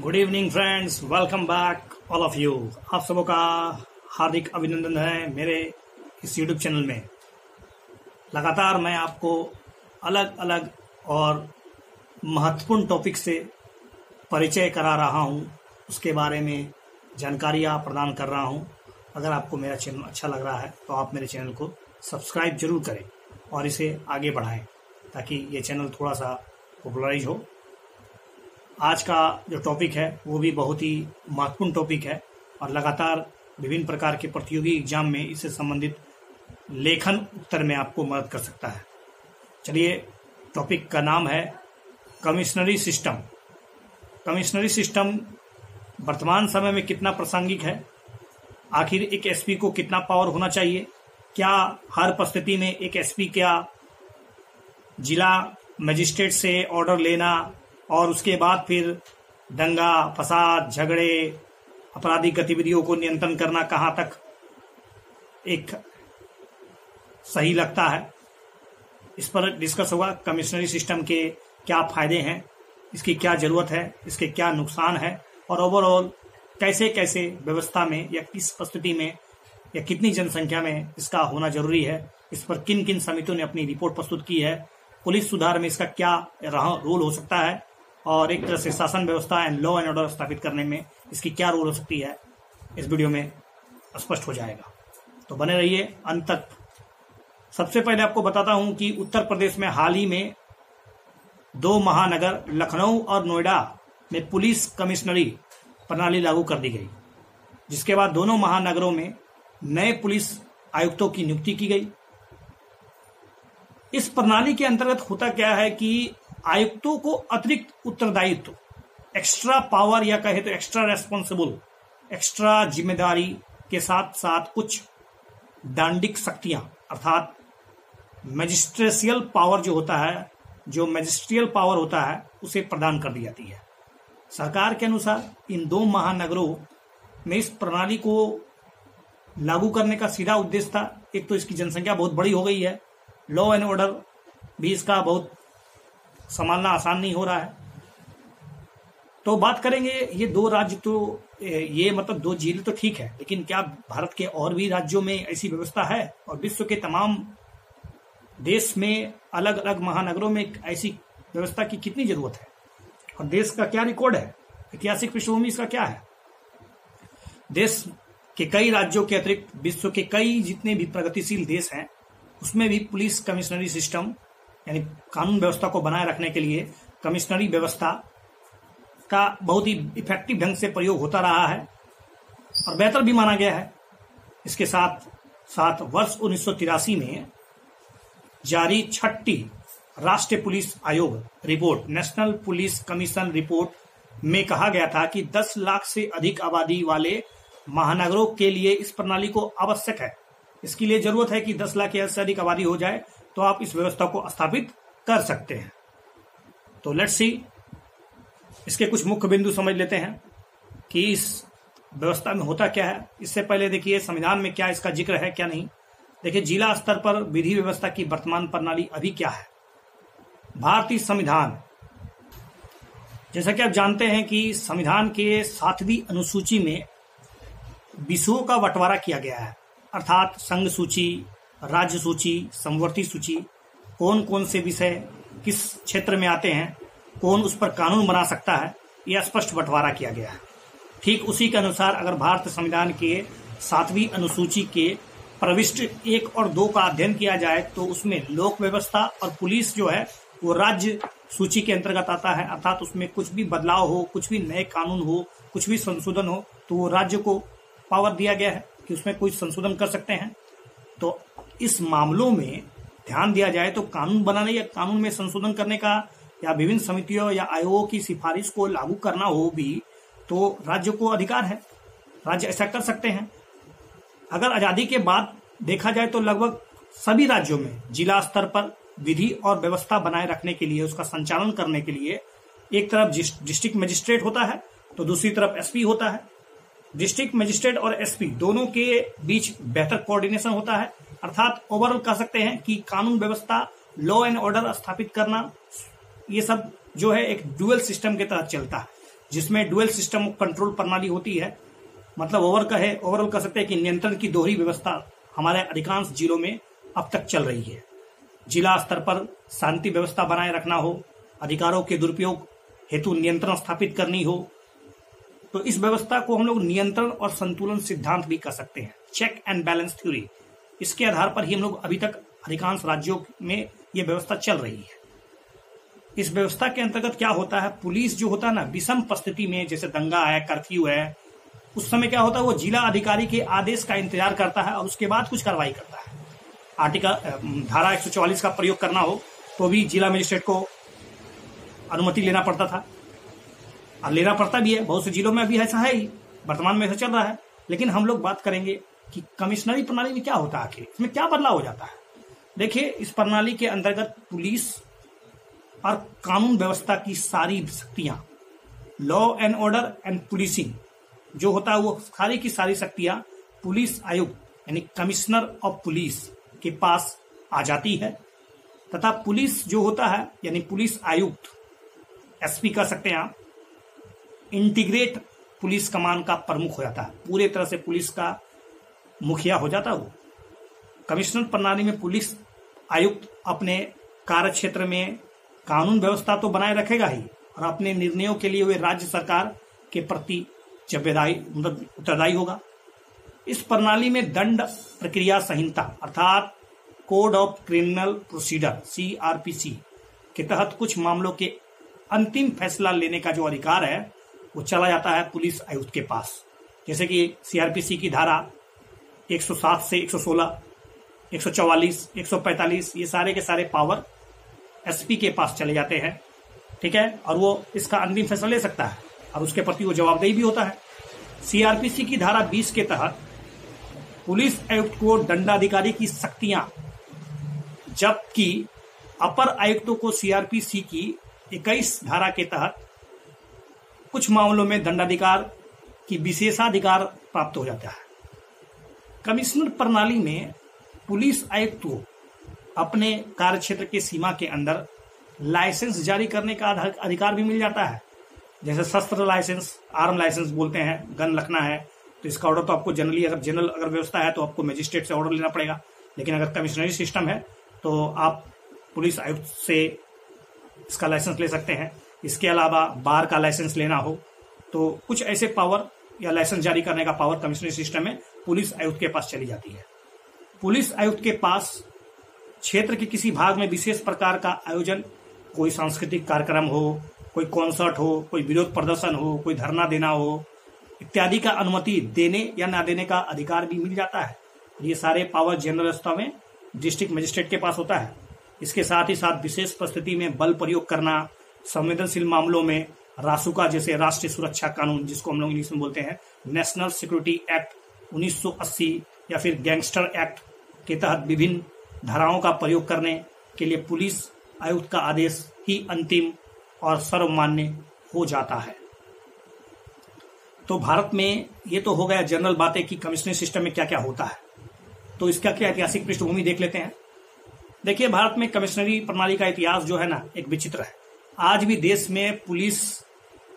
Good evening friends, welcome back all of you. आप सबों का हार्दिक अभिनंदन है मेरे इस यूट्यूब चैनल में। लगातार मैं आपको अलग अलग और महत्वपूर्ण टॉपिक से परिचय करा रहा हूं, उसके बारे में जानकारियां प्रदान कर रहा हूं। अगर आपको मेरा चैनल अच्छा लग रहा है तो आप मेरे चैनल को सब्सक्राइब जरूर करें और इसे आगे बढ़ाएं ताकि ये चैनल थोड़ा सा पॉपुलराइज हो। आज का जो टॉपिक है वो भी बहुत ही महत्वपूर्ण टॉपिक है और लगातार विभिन्न प्रकार के प्रतियोगी एग्जाम में इससे संबंधित लेखन उत्तर में आपको मदद कर सकता है। चलिए, टॉपिक का नाम है कमिश्नरी सिस्टम। कमिश्नरी सिस्टम वर्तमान समय में कितना प्रासंगिक है? आखिर एक एसपी को कितना पावर होना चाहिए? क्या हर परिस्थिति में एक एसपी क्या जिला मजिस्ट्रेट से ऑर्डर लेना और उसके बाद फिर दंगा फसाद झगड़े आपराधिक गतिविधियों को नियंत्रण करना कहां तक एक सही लगता है? इस पर डिस्कस होगा। कमिश्नरी सिस्टम के क्या फायदे हैं, इसकी क्या जरूरत है, इसके क्या नुकसान है और ओवरऑल कैसे कैसे व्यवस्था में या किस परिस्थिति में या कितनी जनसंख्या में इसका होना जरूरी है। इस पर किन किन समितियों ने अपनी रिपोर्ट प्रस्तुत की है। पुलिस सुधार में इसका क्या रोल हो सकता है और एक तरह से शासन व्यवस्था एंड लॉ एंड ऑर्डर स्थापित करने में इसकी क्या रोल हो सकती है, इस वीडियो में स्पष्ट हो जाएगा। तो बने रहिए अंत तक। सबसे पहले आपको बताता हूं कि उत्तर प्रदेश में हाल ही में दो महानगर लखनऊ और नोएडा में पुलिस कमिश्नरी प्रणाली लागू कर दी गई, जिसके बाद दोनों महानगरों में नए पुलिस आयुक्तों की नियुक्ति की गई। इस प्रणाली के अंतर्गत होता क्या है कि आयुक्तों को अतिरिक्त उत्तरदायित्व, एक्स्ट्रा पावर या कहे तो एक्स्ट्रा रेस्पॉन्सिबल, एक्स्ट्रा जिम्मेदारी के साथ साथ कुछ दांडिक शक्तियां अर्थात मैजिस्ट्रेशियल पावर जो मैजिस्ट्रियल पावर होता है उसे प्रदान कर दी जाती है। सरकार के अनुसार इन दो महानगरों में इस प्रणाली को लागू करने का सीधा उद्देश्य था, एक तो इसकी जनसंख्या बहुत बड़ी हो गई है, लॉ एंड ऑर्डर भी इसका बहुत संभालना आसान नहीं हो रहा है। तो बात करेंगे ये दो राज्य, तो ये मतलब दो जिले तो ठीक है, लेकिन क्या भारत के और भी राज्यों में ऐसी व्यवस्था है? और विश्व के तमाम देश में अलग अलग महानगरों में ऐसी व्यवस्था की कितनी जरूरत है और देश का क्या रिकॉर्ड है, ऐतिहासिक पृष्ठभूमि इसका क्या है? देश के कई राज्यों के अतिरिक्त विश्व के कई जितने भी प्रगतिशील देश हैं उसमें भी पुलिस कमिश्नरी सिस्टम यानी कानून व्यवस्था को बनाए रखने के लिए कमिश्नरी व्यवस्था का बहुत ही इफेक्टिव ढंग से प्रयोग होता रहा है और बेहतर भी माना गया है। इसके साथ साथ वर्ष 1983 में जारी छठी राष्ट्रीय पुलिस आयोग report, national police commission report में कहा गया था कि 10 लाख से अधिक आबादी वाले महानगरों के लिए इस प्रणाली को आवश्यक है। इसके लिए जरूरत है कि 10 लाख या से अधिक आबादी हो जाए तो आप इस व्यवस्था को स्थापित कर सकते हैं। तो लेट्स सी, इसके कुछ मुख्य बिंदु समझ लेते हैं कि इस व्यवस्था में होता क्या है। इससे पहले देखिए संविधान में क्या इसका जिक्र है क्या नहीं। देखिए, जिला स्तर पर विधि व्यवस्था की वर्तमान प्रणाली अभी क्या है। भारतीय संविधान, जैसा कि आप जानते हैं कि संविधान के 7वीं अनुसूची में विषयों का बंटवारा किया गया है, अर्थात संघ सूची, राज्य सूची, समवर्ती सूची, कौन कौन से विषय किस क्षेत्र में आते हैं, कौन उस पर कानून बना सकता है, यह स्पष्ट बंटवारा किया गया है। ठीक उसी के अनुसार अगर भारतीय संविधान के 7वीं अनुसूची के प्रविष्टि 1 और 2 का अध्ययन किया जाए तो उसमें लोक व्यवस्था और पुलिस जो है वो राज्य सूची के अंतर्गत आता है, अर्थात उसमें कुछ भी बदलाव हो, कुछ भी नए कानून हो, कुछ भी संशोधन हो तो वो राज्य को पावर दिया गया है कि उसमें कोई संशोधन कर सकते हैं। तो इस मामलों में ध्यान दिया जाए तो कानून बनाने या कानून में संशोधन करने का या विभिन्न समितियों या आयोगों की सिफारिश को लागू करना हो भी तो राज्य को अधिकार है, राज्य ऐसा कर सकते हैं। अगर आजादी के बाद देखा जाए तो लगभग सभी राज्यों में जिला स्तर पर विधि और व्यवस्था बनाए रखने के लिए, उसका संचालन करने के लिए एक तरफ डिस्ट्रिक्ट मजिस्ट्रेट होता है तो दूसरी तरफ एसपी होता है। डिस्ट्रिक्ट मजिस्ट्रेट और एसपी दोनों के बीच बेहतर कोऑर्डिनेशन होता है, अर्थात ओवरऑल कह सकते हैं कि कानून व्यवस्था, लॉ एंड ऑर्डर स्थापित करना, ये सब जो है एक डुअल सिस्टम के तहत चलता है। जिसमें डुअल सिस्टम ऑफ कंट्रोल प्रणाली होती है। मतलब ओवरऑल कह सकते हैं कि नियंत्रण की दोहरी व्यवस्था हमारे अधिकांश जिलों में अब तक चल रही है। जिला स्तर पर शांति व्यवस्था बनाए रखना हो, अधिकारों के दुरुपयोग हेतु नियंत्रण स्थापित करनी हो, तो इस व्यवस्था को हम लोग नियंत्रण और संतुलन सिद्धांत भी कह सकते हैं, चेक एंड बैलेंस थ्योरी। इसके आधार पर ही हम लोग अभी तक अधिकांश राज्यों में यह व्यवस्था चल रही है। इस व्यवस्था के अंतर्गत क्या होता है, पुलिस जो होता है ना, विषम परिस्थिति में, जैसे दंगा है, कर्फ्यू है, उस समय क्या होता है, वो जिला अधिकारी के आदेश का इंतजार करता है और उसके बाद कुछ कार्रवाई करता है। धारा 144 का प्रयोग करना हो तो भी जिला मजिस्ट्रेट को अनुमति लेना पड़ता था और लेना पड़ता भी है। बहुत से जिलों में अभी ऐसा है ही, वर्तमान में ऐसा चल रहा है। लेकिन हम लोग बात करेंगे कि कमिश्नरी प्रणाली में क्या होता है, आखिर इसमें क्या बदलाव हो जाता है। देखिए, इस प्रणाली के अंतर्गत पुलिस और कानून व्यवस्था की सारी शक्तियां, law and order and policing जो होता है, वो सारी की सारी शक्तियां पुलिस आयुक्त यानी कमिश्नर ऑफ पुलिस के पास आ जाती है। तथा पुलिस जो होता है यानी पुलिस आयुक्त, एसपी कह सकते हैं आप, इंटीग्रेट पुलिस कमान का प्रमुख हो जाता है, पूरे तरह से पुलिस का मुखिया हो जाता है वो। कमिश्नर प्रणाली में पुलिस आयुक्त अपने कार्य क्षेत्र में कानून व्यवस्था तो बनाए रखेगा ही और अपने निर्णयों के लिए वे राज्य सरकार के प्रति उत्तरदायी होगा। इस प्रणाली में दंड प्रक्रिया संहिता अर्थात code of criminal procedure CRPC के तहत कुछ मामलों के अंतिम फैसला लेने का जो अधिकार है वो चला जाता है पुलिस आयुक्त के पास। जैसे कि CRPC की धारा 107 से 116, 144, 145 ये सारे के सारे पावर SP के पास चले जाते हैं, ठीक है, और वो इसका अंतिम फैसला ले सकता है और उसके प्रति वो जवाबदेही भी होता है। CRPC की धारा 20 के तहत पुलिस आयुक्त को दंडाधिकारी की शक्तियां, जबकि अपर आयुक्तों को CRPC की 21 धारा के तहत कुछ मामलों में दंडाधिकार की विशेषाधिकार प्राप्त हो जाता है। कमिश्नर प्रणाली में पुलिस आयुक्त को अपने कार्यक्षेत्र के सीमा के अंदर लाइसेंस जारी करने का अधिकार भी मिल जाता है। जैसे शस्त्र लाइसेंस, आर्म लाइसेंस बोलते हैं, गन रखना है तो इसका ऑर्डर तो आपको जनरल अगर व्यवस्था है तो आपको मजिस्ट्रेट से ऑर्डर लेना पड़ेगा। लेकिन अगर कमिश्नरी सिस्टम है तो आप पुलिस आयुक्त से इसका लाइसेंस ले सकते हैं। इसके अलावा बार का लाइसेंस लेना हो तो कुछ ऐसे पावर या लाइसेंस जारी करने का पावर कमिश्नरी सिस्टम में पुलिस आयुक्त के पास चली जाती है। पुलिस आयुक्त के पास क्षेत्र के किसी भाग में विशेष प्रकार का आयोजन, कोई सांस्कृतिक कार्यक्रम हो, कोई कॉन्सर्ट हो, कोई विरोध प्रदर्शन हो, कोई धरना देना हो इत्यादि का अनुमति देने या ना देने का अधिकार भी मिल जाता है। ये सारे पावर जनरल व्यवस्था में डिस्ट्रिक्ट मजिस्ट्रेट के पास होता है। इसके साथ ही साथ विशेष परिस्थिति में बल प्रयोग करना, संवेदनशील मामलों में रासुका जैसे राष्ट्रीय सुरक्षा कानून, जिसको हम लोग इंग्लिश में बोलते हैं नेशनल सिक्योरिटी एक्ट 1980 या फिर गैंगस्टर एक्ट के तहत विभिन्न धाराओं का प्रयोग करने के लिए पुलिस आयुक्त का आदेश ही अंतिम और सर्वमान्य हो जाता है। तो भारत में ये तो हो गया जनरल बातें कि कमिश्नरी सिस्टम में क्या क्या होता है। तो इसका क्या ऐतिहासिक पृष्ठभूमि देख लेते हैं। देखिए, भारत में कमिश्नरी प्रणाली का इतिहास जो है ना, एक विचित्र है। आज भी देश में पुलिस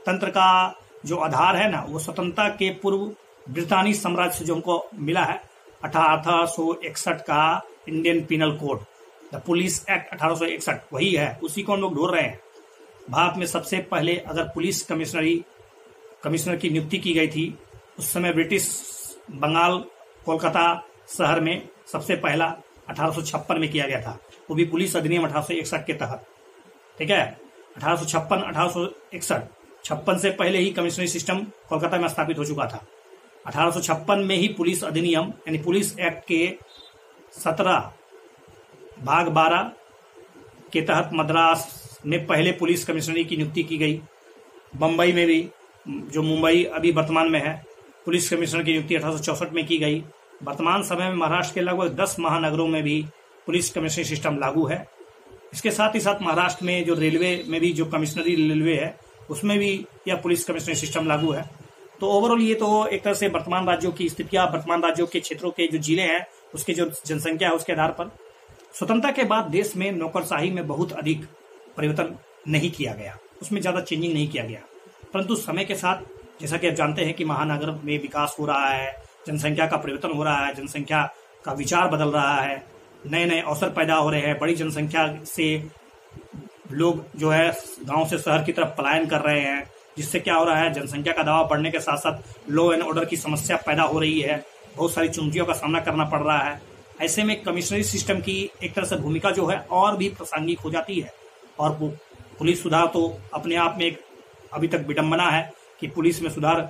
तंत्र का जो आधार है ना, वो स्वतंत्रता के पूर्व ब्रितानी साम्राज्य से जो हमको मिला है 1861 का Indian penal code, the police act 1861 वही है, उसी को हम लोग ढूंढ रहे हैं। भारत में सबसे पहले अगर पुलिस कमिश्नर की नियुक्ति की गई थी, उस समय ब्रिटिश बंगाल कोलकाता शहर में सबसे पहला 1856 में किया गया था, वो भी पुलिस अधिनियम 1861 के तहत, ठीक है। 1856 से पहले ही कमिश्नरी सिस्टम कोलकाता में स्थापित हो चुका था। 1856 में ही पुलिस अधिनियम यानी पुलिस एक्ट के 17 भाग 12 के तहत मद्रास में पहले पुलिस कमिश्नरी की नियुक्ति की गई। बम्बई में भी, जो मुंबई अभी वर्तमान में है, पुलिस कमिश्नर की नियुक्ति 1864 में की गई। वर्तमान समय में महाराष्ट्र के लगभग 10 महानगरों में भी पुलिस कमिश्नरी सिस्टम लागू है। इसके साथ ही साथ महाराष्ट्र में जो रेलवे में भी जो कमिश्नरी रेलवे है, उसमें भी यह पुलिस कमिश्नरी सिस्टम लागू है। तो ओवरऑल ये तो एक तरह से वर्तमान राज्यों की स्थितियां, वर्तमान राज्यों के क्षेत्रों के जो जिले हैं उसके जो जनसंख्या है उसके आधार पर। स्वतंत्रता के बाद देश में नौकरशाही में बहुत अधिक परिवर्तन नहीं किया गया, उसमें ज्यादा चेंजिंग नहीं किया गया। परंतु समय के साथ जैसा कि आप जानते हैं कि महानगर में विकास हो रहा है, जनसंख्या का परिवर्तन हो रहा है, जनसंख्या का विचार बदल रहा है, नए नए अवसर पैदा हो रहे हैं, बड़ी जनसंख्या से लोग जो है गांव से शहर की तरफ पलायन कर रहे हैं, जिससे क्या हो रहा है, जनसंख्या का दबाव बढ़ने के साथ साथ लॉ एंड ऑर्डर की समस्या पैदा हो रही है, बहुत सारी चुनौतियों का सामना करना पड़ रहा है। ऐसे में कमिश्नरी सिस्टम की एक तरह से भूमिका जो है और भी प्रासंगिक हो जाती है। और पुलिस सुधार तो अपने आप में एक अभी तक विडंबना है कि पुलिस में सुधार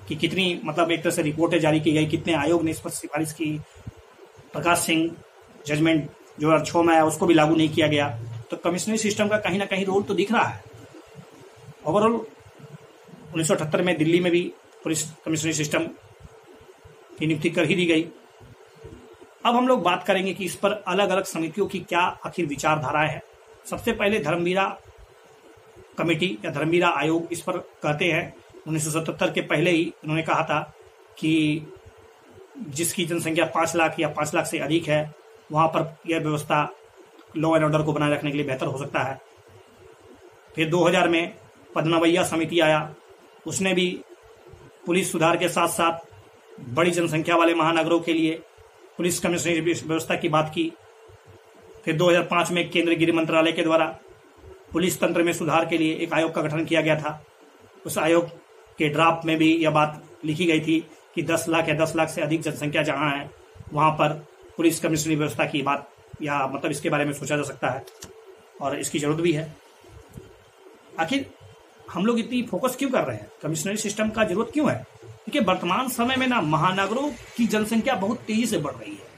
की कितनी मतलब एक तरह से रिपोर्टें जारी की गई, कितने आयोग ने इस पर सिफारिश की, प्रकाश सिंह जजमेंट जो 2006 में आया उसको भी लागू नहीं किया गया। तो कमिश्नरी सिस्टम का कहीं ना कहीं रोल तो दिख रहा है। ओवरऑल 1978 में दिल्ली में भी पुलिस कमिश्नरी सिस्टम की नियुक्ति कर ही दी गई। अब हम लोग बात करेंगे कि इस पर अलग अलग समितियों की क्या आखिर विचारधाराएं हैं। सबसे पहले धर्मवीरा कमेटी या धर्मवीरा आयोग इस पर कहते हैं 1977 के पहले ही उन्होंने कहा था कि जिसकी जनसंख्या 5 लाख या 5 लाख से अधिक है वहां पर यह व्यवस्था लॉ एंड ऑर्डर को बनाए रखने के लिए बेहतर हो सकता है। फिर 2000 में पद्मवैया समिति आया, उसने भी पुलिस सुधार के साथ साथ बड़ी जनसंख्या वाले महानगरों के लिए पुलिस कमिश्नरी व्यवस्था की बात की। फिर 2005 में केंद्रीय गृह मंत्रालय के द्वारा पुलिस तंत्र में सुधार के लिए एक आयोग का गठन किया गया था। उस आयोग के ड्राफ्ट में भी यह बात लिखी गई थी कि 10 लाख या 10 लाख से अधिक जनसंख्या जहां है वहां पर पुलिस कमिश्नरी व्यवस्था की बात या मतलब इसके बारे में सोचा जा सकता है और इसकी जरूरत भी है। आखिर हम लोग इतनी फोकस क्यों कर रहे हैं, कमिश्नरी सिस्टम का जरूरत क्यों है? देखिए वर्तमान समय में ना महानगरों की जनसंख्या बहुत तेजी से बढ़ रही है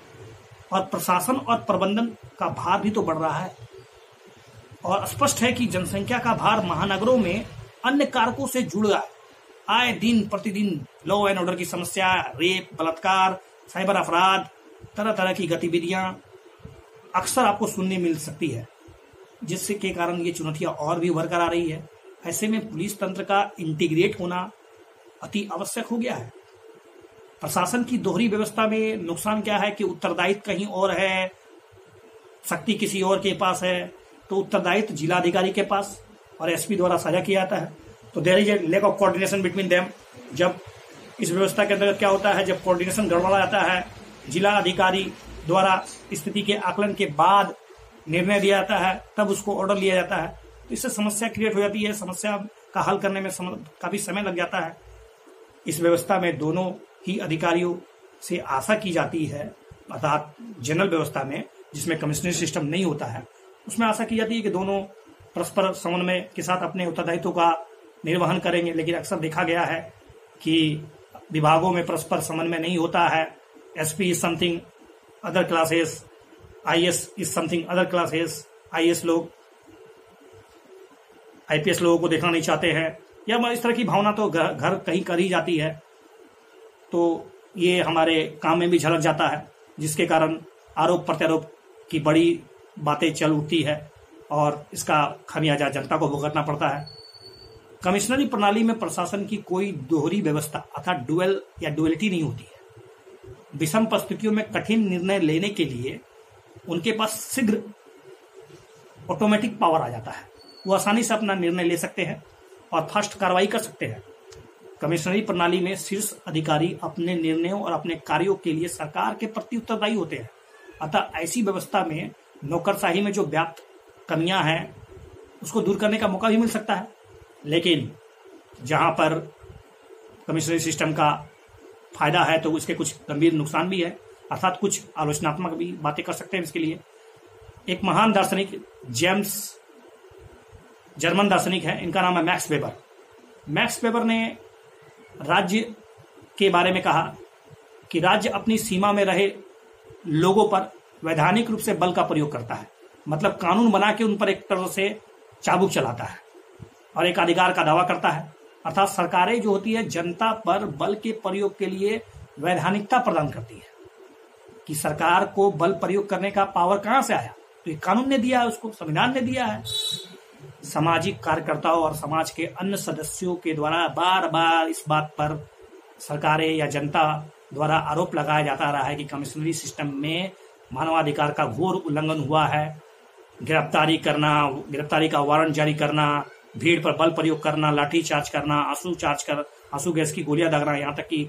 और प्रशासन और प्रबंधन का भार भी तो बढ़ रहा है और स्पष्ट है कि जनसंख्या का भार महानगरों में अन्य कारकों से जुड़ रहा है। आए दिन प्रतिदिन लॉ एंड ऑर्डर की समस्या, रेप, बलात्कार, साइबर अपराध, तरह तरह की गतिविधियां अक्सर आपको सुनने मिल सकती है, जिससे के कारण ये चुनौतियां और भी उभर कर आ रही है। ऐसे में पुलिस तंत्र का इंटीग्रेट होना अति आवश्यक हो गया है। प्रशासन की दोहरी व्यवस्था में नुकसान क्या है कि उत्तरदायित्व कहीं और है, शक्ति किसी और के पास है, तो उत्तरदायित्व जिलाधिकारी के पास और एसपी द्वारा साझा किया जाता है। तो there is a lack of coordination between them. जब इस व्यवस्था के अंतर्गत क्या होता है, जब कोऑर्डिनेशन गड़बड़ा जाता है, जिला अधिकारी द्वारा स्थिति के आकलन के बाद निर्णय दिया जाता है, तब उसको ऑर्डर लिया जाता है, तो इससे समस्या क्रिएट हो जाती है। समस्या का हल करने में काफी समय लग जाता है। इस व्यवस्था में दोनों ही अधिकारियों से आशा की जाती है, अर्थात जनरल व्यवस्था में जिसमें कमिश्नरी सिस्टम नहीं होता है, उसमें आशा की जाती है कि दोनों परस्पर समन्वय के साथ अपने उत्तरदायित्व का निर्वहन करेंगे। लेकिन अक्सर देखा गया है कि विभागों में परस्पर समन्वय नहीं होता है। SP is something other classes, IAS is something other classes. IAS लोग आईपीएस लोगों को देखना नहीं चाहते हैं, या इस तरह की भावना तो घर कहीं कर ही जाती है। तो ये हमारे काम में भी झलक जाता है, जिसके कारण आरोप प्रत्यारोप की बड़ी बातें चल उठती है और इसका खामियाजा जनता को भुगतना पड़ता है। कमिश्नरी प्रणाली में प्रशासन की कोई दोहरी व्यवस्था अर्थात डुअल या डुअलिटी नहीं होती है। विषम परिस्थितियों में कठिन निर्णय लेने के लिए उनके पास शीघ्र ऑटोमेटिक पावर आ जाता है। वो आसानी से अपना निर्णय ले सकते हैं और फास्ट कार्रवाई कर सकते हैं। कमिश्नरी प्रणाली में शीर्ष अधिकारी अपने निर्णयों और अपने कार्यों के लिए सरकार के प्रति उत्तरदायी होते हैं। अतः ऐसी व्यवस्था में नौकरशाही में जो व्याप्त कमियां हैं उसको दूर करने का मौका भी मिल सकता है। लेकिन जहां पर कमिश्नरी सिस्टम का फायदा है तो उसके कुछ गंभीर नुकसान भी है, अर्थात कुछ आलोचनात्मक भी बातें कर सकते हैं इसके लिए। एक महान दार्शनिक जेम्स, जर्मन दार्शनिक है, इनका नाम है मैक्स वेबर। मैक्स वेबर ने राज्य के बारे में कहा कि राज्य अपनी सीमा में रहे लोगों पर वैधानिक रूप से बल का प्रयोग करता है, मतलब कानून बना के उन पर एक तरह से चाबुक चलाता है और एक अधिकार का दावा करता है। अर्थात सरकारें जो होती है जनता पर बल के प्रयोग के लिए वैधानिकता प्रदान करती है कि सरकार को बल प्रयोग करने का पावर कहां से आया, तो ये कानून ने दिया है, उसको संविधान ने दिया है। सामाजिक कार्यकर्ताओं और समाज के अन्य सदस्यों के द्वारा बार बार इस बात पर सरकारें या जनता द्वारा आरोप लगाया जाता रहा है कि कमिश्नरी सिस्टम में मानवाधिकार का घोर उल्लंघन हुआ है। गिरफ्तारी करना, गिरफ्तारी का वारंट जारी करना, भीड़ पर बल प्रयोग करना, लाठी चार्ज करना, आंसू गैस की गोलियां दागना, यहाँ तक कि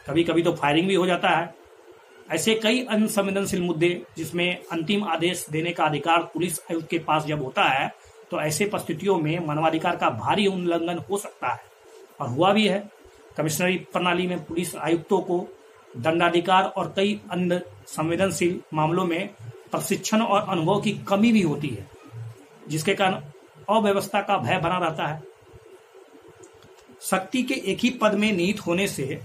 कभी कभी तो फायरिंग भी हो जाता है। ऐसे कई अनसंवेदनशील मुद्दे जिसमें अंतिम आदेश देने का अधिकार पुलिस आयुक्त के पास जब होता है, तो ऐसे परिस्थितियों में मानवाधिकार का भारी उल्लंघन हो सकता है और हुआ भी है। कमिश्नरी प्रणाली में पुलिस आयुक्तों को दंडाधिकार और कई अन्य संवेदनशील मामलों में प्रशिक्षण और अनुभव की कमी भी होती है, जिसके कारण अव्यवस्था का भय बना रहता है। शक्ति के एक ही पद में निहित होने से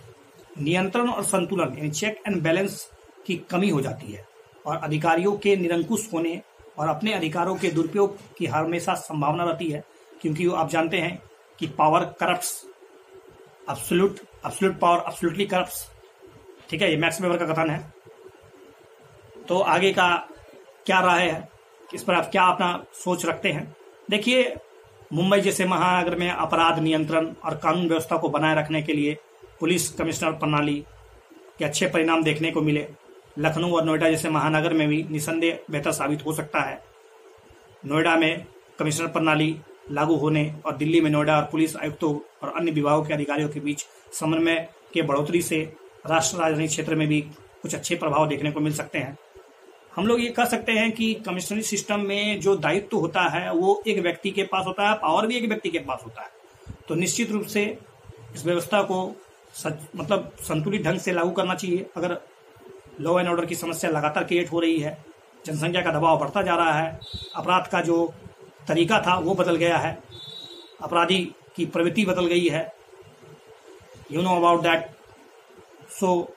नियंत्रण और संतुलन यानी चेक एंड बैलेंस की कमी हो जाती है और अधिकारियों के निरंकुश होने और अपने अधिकारों के दुरुपयोग की हमेशा संभावना रहती है, क्योंकि आप जानते हैं कि power corrupts, absolute power absolutely corrupts. ठीक है, ये मैक्स वेबर का कथन है। तो आगे का क्या राय है, इस पर आप क्या अपना सोच रखते हैं? देखिए, मुंबई जैसे महानगर में अपराध नियंत्रण और कानून व्यवस्था को बनाए रखने के लिए पुलिस कमिश्नर प्रणाली के अच्छे परिणाम देखने को मिले। लखनऊ और नोएडा जैसे महानगर में भी निसंदेह बेहतर साबित हो सकता है। नोएडा में कमिश्नर प्रणाली लागू होने और दिल्ली में नोएडा और पुलिस आयुक्तों और अन्य विभागों के अधिकारियों के बीच समन्वय के बढ़ोतरी से राष्ट्र राजधानी क्षेत्र में भी कुछ अच्छे प्रभाव देखने को मिल सकते हैं। हम लोग ये कह सकते हैं कि कमिश्नरी सिस्टम में जो दायित्व होता है वो एक व्यक्ति के पास होता है, पावर भी एक व्यक्ति के पास होता है। तो निश्चित रूप से इस व्यवस्था को संतुलित ढंग से लागू करना चाहिए। अगर लॉ एंड ऑर्डर की समस्या लगातार क्रिएट हो रही है, जनसंख्या का दबाव बढ़ता जा रहा है, अपराध का जो तरीका था वो बदल गया है, अपराधी की प्रवृत्ति बदल गई है, यू नो अबाउट दैट। सो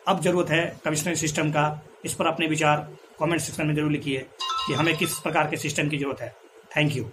अब जरूरत है कमिश्नरी सिस्टम का। इस पर अपने विचार कमेंट सेक्शन में जरूर लिखिए कि हमें किस प्रकार के सिस्टम की जरूरत है। Thank you.